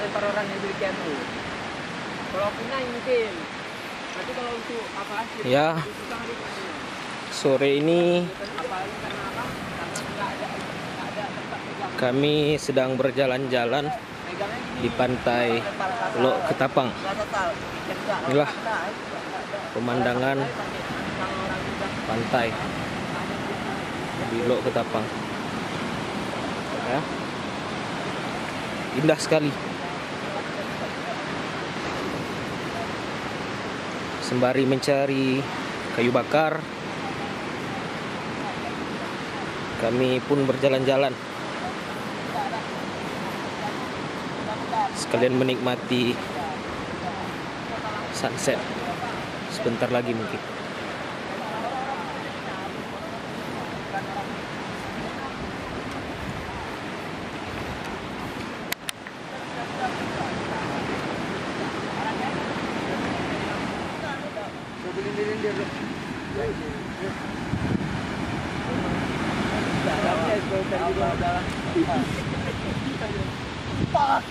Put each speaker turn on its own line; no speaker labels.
lempar orang yang demikian tuh. Kalau aku naik mungkin. Nanti kalau untuk apa hasil?
Ya. Sore ini
Apalagi karena apa? Karena nggak ada tempat pegang.
kami sedang berjalan-jalan
Megangnya gini.
di pantai Lok Ketapang.
Nggak total.
Inilah pemandangan pantai di Lok Ketapang. Ya. Indah sekali. Sembari mencari kayu bakar, kami pun berjalan-jalan sekalian menikmati sunset sebentar lagi mungkin.
Pak.